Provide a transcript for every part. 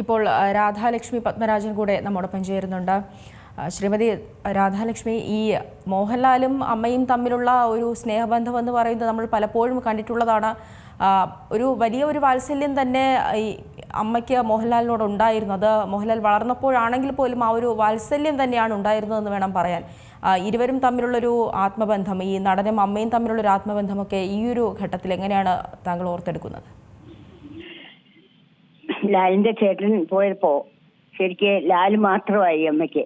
ഇപ്പോൾ രാധാലക്ഷ്മി പത്മരാജൻ കൂടെ നമ്മോടൊപ്പം ചേരുന്നുണ്ട്. ശ്രീമതി രാധാലക്ഷ്മി, ഈ മോഹൻലാലും അമ്മയും തമ്മിലുള്ള ഒരു സ്നേഹബന്ധം എന്ന് പറയുന്നത് നമ്മൾ പലപ്പോഴും കണ്ടിട്ടുള്ളതാണ്. ഒരു വലിയ ഒരു വാത്സല്യം തന്നെ ഈ അമ്മയ്ക്ക് മോഹൻലാലിനോട് ഉണ്ടായിരുന്നു. അത് മോഹൻലാൽ വളർന്നപ്പോഴാണെങ്കിൽ പോലും ആ ഒരു വാത്സല്യം തന്നെയാണ് ഉണ്ടായിരുന്നതെന്ന് വേണം പറയാൻ. ഇരുവരും തമ്മിലുള്ളൊരു ആത്മബന്ധം, ഈ നടനും അമ്മയും തമ്മിലുള്ളൊരു ആത്മബന്ധമൊക്കെ ഈ ഒരു ഘട്ടത്തിൽ എങ്ങനെയാണ് താങ്കൾ ഓർത്തെടുക്കുന്നത്? ലാലിന്റെ ചേട്ടൻ പോയപ്പോ ശരിക്ക് ലാൽ മാത്രമായി അമ്മയ്ക്ക്.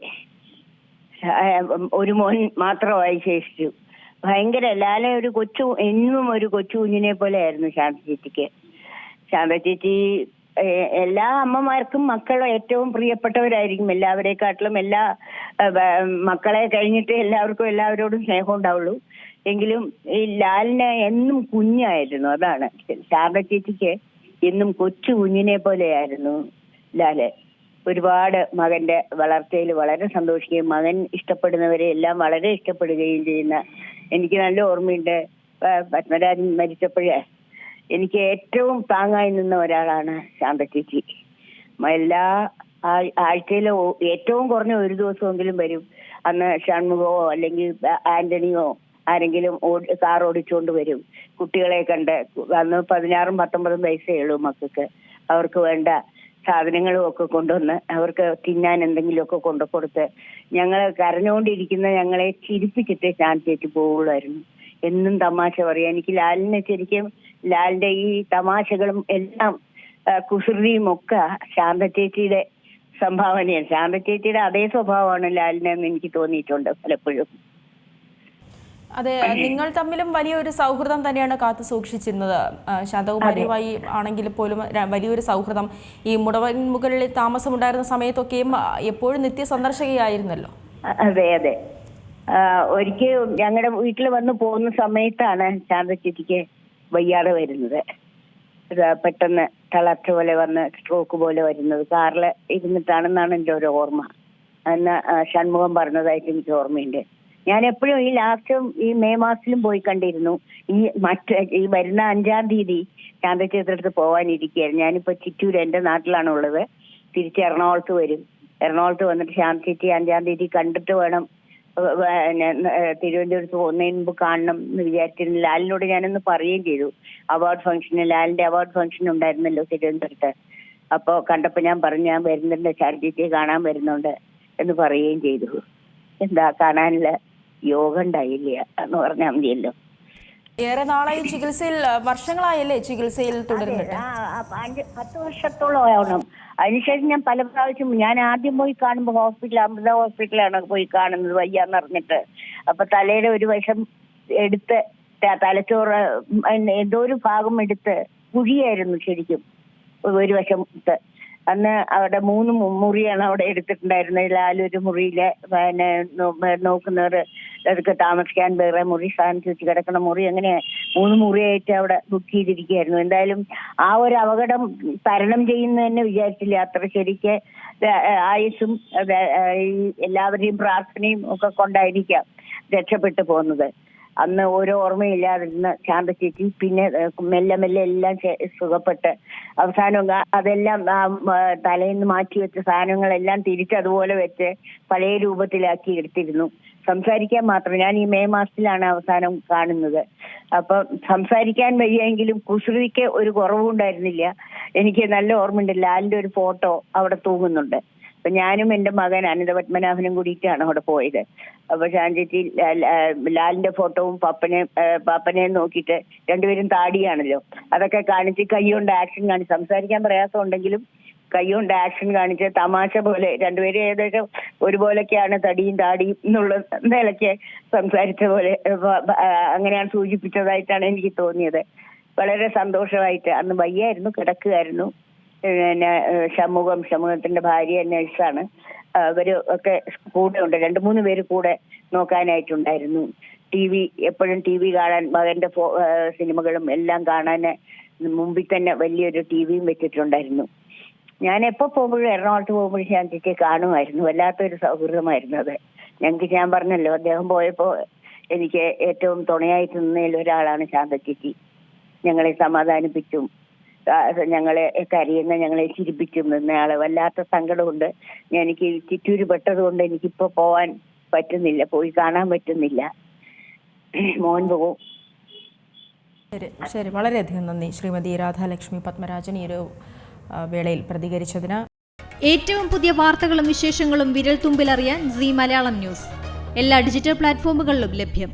ഒരു മോൻ മാത്രമായി ശേഷിച്ചു. ഭയങ്കര ലാലെ ഒരു കൊച്ചു, എന്നും ഒരു കൊച്ചു കുഞ്ഞിനെ പോലെ ആയിരുന്നു ശാന്ത ചേച്ചിക്ക്. ശാന്ത ചേച്ചി എല്ലാ അമ്മമാർക്കും മക്കൾ ഏറ്റവും പ്രിയപ്പെട്ടവരായിരിക്കും. എല്ലാവരെക്കാട്ടിലും മക്കളെ കഴിഞ്ഞിട്ട് എല്ലാവരോടും സ്നേഹം ഉണ്ടാവുള്ളൂ. എങ്കിലും ഈ ലാലിന് എന്നും കുഞ്ഞായിരുന്നു. അതാണ് ശാന്ത ചേച്ചിക്ക് എന്നും കൊച്ചു കുഞ്ഞിനെ പോലെയായിരുന്നു ലാല്. ഒരുപാട് മകന്റെ വളർച്ചയിൽ വളരെ സന്തോഷിക്കുകയും മകൻ ഇഷ്ടപ്പെടുന്നവരെ എല്ലാം വളരെ ഇഷ്ടപ്പെടുകയും ചെയ്യുന്ന, എനിക്ക് നല്ല ഓർമ്മയുണ്ട്. പത്മരാജൻ മരിച്ചപ്പോഴേ എനിക്ക് ഏറ്റവും താങ്ങായി നിന്ന ഒരാളാണ് ശാന്ത ചേച്ചി. എല്ലാ ആഴ്ചയിലെ ഏറ്റവും കുറഞ്ഞ ഒരു ദിവസമെങ്കിലും വരും. അന്ന് ഷൺമുഖമോ അല്ലെങ്കിൽ ആന്റണിയോ ആരെങ്കിലും കാർ ഓടിച്ചുകൊണ്ട് വരും. കുട്ടികളെ കണ്ട്, അന്ന് 16, 19 വയസ്സേ ഉള്ളൂ മക്കൾക്ക്. അവർക്ക് വേണ്ട സാധനങ്ങളും ഒക്കെ കൊണ്ടുവന്ന് അവർക്ക് തിന്നാൻ എന്തെങ്കിലുമൊക്കെ കൊണ്ടു കൊടുത്ത് ഞങ്ങൾ കരഞ്ഞുകൊണ്ടിരിക്കുന്ന ഞങ്ങളെ ചിരിപ്പിച്ചിട്ട് ശാന്ത ചേച്ചി പോവുള്ളായിരുന്നു. എന്നും തമാശ പറയാം. എനിക്ക് ലാലിനെ ശരിക്കും ലാലിന്റെ ഈ തമാശകളും എല്ലാം കുസൃതിയും ഒക്കെ ശാന്ത ചേച്ചിയുടെ സംഭാവനയാണ്. ശാന്ത ചേച്ചിയുടെ അതേ സ്വഭാവമാണ് ലാലിനെന്ന് എനിക്ക് തോന്നിയിട്ടുണ്ട് പലപ്പോഴും. അതെ, നിങ്ങൾ തമ്മിലും വലിയൊരു സൗഹൃദം തന്നെയാണ് കാത്തു സൂക്ഷിച്ചിരുന്നത്. ശാന്തകുമാരിയുമായി ആണെങ്കിൽ പോലും വലിയൊരു സൗഹൃദം. ഈ മുടവൻ മുകളിൽ താമസമുണ്ടായിരുന്ന സമയത്തൊക്കെയും എപ്പോഴും നിത്യ സന്ദർശകയായിരുന്നല്ലോ. അതെ അതെ. ഒരിക്കൽ ഞങ്ങളുടെ വീട്ടിൽ വന്ന് പോകുന്ന സമയത്താണ് ശാന്ത ചേച്ചിക്ക് വയ്യാതെ വരുന്നത്. പെട്ടെന്ന് തളർച്ച പോലെ വന്ന് സ്ട്രോക്ക് പോലെ വരുന്നത്. കാറിൽ ഇരുന്നിട്ടാണെന്നാണ് എൻ്റെ ഒരു ഓർമ്മ. അന്ന് ഷൺമുഖം പറഞ്ഞതായിട്ട് എനിക്ക് ഓർമ്മയുണ്ട്. ഞാൻ എപ്പോഴും ഈ ഈ മെയ് മാസത്തിലും പോയി കണ്ടിരുന്നു. ഈ വരുന്ന 5-ാം തീയതി ശാന്തക്ഷേത്രത്തിൽ പോകാനിരിക്കുകയായിരുന്നു. ഞാനിപ്പോ ചിറ്റൂര്, എൻ്റെ നാട്ടിലാണ് ഉള്ളത്. തിരിച്ച് എറണാകുളത്ത് വരും. എറണാകുളത്ത് വന്നിട്ട് ശാന്ത ചേച്ചി 5-ാം തീയതി കണ്ടിട്ട് വേണം തിരുവനന്തപുരത്ത് പോകുന്നതിന് മുമ്പ് കാണണം എന്ന് വിചാരിച്ചിരുന്നു. ലാലിനോട് ഞാനൊന്ന് പറയുകയും ചെയ്തു. ലാലിന്റെ അവാർഡ് ഫംഗ്ഷൻ ഉണ്ടായിരുന്നല്ലോ തിരുവനന്തപുരത്ത്. അപ്പൊ കണ്ടപ്പോ ഞാൻ പറഞ്ഞു, ഞാൻ വരുന്നുണ്ട്, ശാന്ത ചേച്ചിയെ കാണാൻ വരുന്നുണ്ട് എന്ന് പറയുകയും ചെയ്തു. എന്താ കാണാനുള്ള യോഗം ഉണ്ടായില്ല എന്ന് പറഞ്ഞാൽ മതിയല്ലോ. ഏറെ നാളായി ചികിത്സയിൽ, വർഷങ്ങളായല്ലേ ചികിത്സയിൽ തുടരുന്നുണ്ട്? 10 വർഷത്തോളം ആവണം. അതിനുശേഷം ഞാൻ പല പ്രാവശ്യം, ഞാൻ ആദ്യം പോയി കാണുമ്പോൾ അമൃത ഹോസ്പിറ്റലാണ് പോയി കാണുന്നത് വയ്യാന്ന് പറഞ്ഞിട്ട്. അപ്പൊ തലയുടെ ഒരു വശം എടുത്ത്, തലച്ചോറ് ഏതോ ഒരു ഭാഗം എടുത്ത് കുഴിയായിരുന്നു ശരിക്കും ഒരു വശത്ത്. അന്ന് അവിടെ 3 മുറിയാണ് അവിടെ എടുത്തിട്ടുണ്ടായിരുന്നത്. ലാലൊരു മുറിയില് നോക്കുന്നവർ അതൊക്കെ താമസിക്കാൻ വേറെ മുറി, സ്ഥാനം വെച്ച് കിടക്കുന്ന മുറി, അങ്ങനെ 3 മുറിയായിട്ട് അവിടെ ബുക്ക് ചെയ്തിരിക്കുകയായിരുന്നു. എന്തായാലും ആ ഒരു അപകടം തരണം ചെയ്യുന്ന തന്നെ വിചാരിച്ചില്ല. അത്ര ശരിക്ക് ആയുസ്സും എല്ലാവരുടെയും പ്രാർത്ഥനയും ഒക്കെ കൊണ്ടായിരിക്കാം രക്ഷപ്പെട്ടു പോകുന്നത്. അന്ന് ഓരോ ഓർമ്മയില്ലാതിരുന്ന ശാന്ത ചേച്ചി പിന്നെ മെല്ലെ മെല്ലെ എല്ലാം സുഖപ്പെട്ട് അവസാനം അതെല്ലാം തലയിൽ നിന്ന് മാറ്റി വെച്ച സാധനങ്ങളെല്ലാം തിരിച്ചതുപോലെ വെച്ച് പഴയ രൂപത്തിലാക്കി എടുത്തിരുന്നു. സംസാരിക്കാൻ മാത്രം. ഞാൻ ഈ മെയ് മാസത്തിലാണ് അവസാനം കാണുന്നത്. അപ്പൊ സംസാരിക്കാൻ വയ്യെങ്കിലും കുസൃതിക്ക് ഒരു കുറവും ഉണ്ടായിരുന്നില്ല. എനിക്ക് നല്ല ഓർമ്മയുണ്ട്, ലാലിന്റെ ഒരു ഫോട്ടോ അവിടെ തൂങ്ങുന്നുണ്ട്. അപ്പൊ ഞാനും എൻ്റെ മകൻ അനന്തപത്മനാഭനും കൂടിയിട്ടാണ് അവിടെ പോയത്. അപ്പൊ ശാന്തേച്ചി ലാലിന്റെ ഫോട്ടോവും പാപ്പനെ നോക്കിയിട്ട്, രണ്ടുപേരും താടിയാണല്ലോ, അതൊക്കെ കാണിച്ച് കൈകൊണ്ട് ആക്ഷൻ കാണിച്ച്, സംസാരിക്കാൻ പ്രയാസം ഉണ്ടെങ്കിലും കൈകൊണ്ട് ആക്ഷൻ കാണിച്ച് തമാശ പോലെ രണ്ടുപേരും ഏകദേശം ഒരുപോലൊക്കെയാണ് തടിയും താടിയും എന്നുള്ള നിലയ്ക്ക് സംസാരിച്ച പോലെ അങ്ങനെയാണ് സൂചിപ്പിച്ചതായിട്ടാണ് എനിക്ക് തോന്നിയത്. വളരെ സന്തോഷമായിട്ട്. അന്ന് വയ്യായിരുന്നു, കിടക്കുകയായിരുന്നു. പിന്നെ ഷൺമുഖത്തിന്റെ ഭാര്യ നഴ്സാണ്. അവര് ഒക്കെ കൂടെ ഉണ്ട്. 2-3 പേര് കൂടെ നോക്കാനായിട്ടുണ്ടായിരുന്നു. എപ്പോഴും ടി വി കാണാൻ, മകന്റെ സിനിമകളും എല്ലാം കാണാൻ മുമ്പിൽ തന്നെ വലിയൊരു ടിവിയും വെച്ചിട്ടുണ്ടായിരുന്നു. ഞാൻ എപ്പോ പോകുമ്പോഴും, എറണാകുളത്ത് പോകുമ്പോഴും ശാന്തിക്ക് കാണുമായിരുന്നു. വല്ലാത്തൊരു സൗഹൃദമായിരുന്നു അത് ഞങ്ങൾക്ക്. ഞാൻ പറഞ്ഞല്ലോ, അദ്ദേഹം പോയപ്പോ എനിക്ക് ഏറ്റവും തുണയായിട്ട് നിന്നതിൽ ഒരാളാണ് ശാന്ത ചേച്ചി. ഞങ്ങളെ സമാധാനിപ്പിച്ചും ഞങ്ങളെ കരയുന്ന, ഞങ്ങളെ ചിരിപ്പിക്കും എന്നയാള്. വല്ലാത്ത സങ്കടമുണ്ട്. എനിക്ക് ചിറ്റൂര് പെട്ടത് കൊണ്ട് എനിക്കിപ്പോ പോവാൻ പറ്റുന്നില്ല, പോയി കാണാൻ പറ്റുന്നില്ല. മോൻ പോകും. ശരി, വളരെയധികം നന്ദി ശ്രീമതി രാധാലക്ഷ്മി പത്മരാജൻ ഈ ഒരു വേളയിൽ പ്രതികരിച്ചതിന്. ഏറ്റവും പുതിയ വാർത്തകളും വിശേഷങ്ങളും വിരൽ തുമ്പിലറിയാൻ സീ മലയാളം ന്യൂസ് എല്ലാ ഡിജിറ്റൽ പ്ലാറ്റ്ഫോമുകളിലും ലഭ്യം.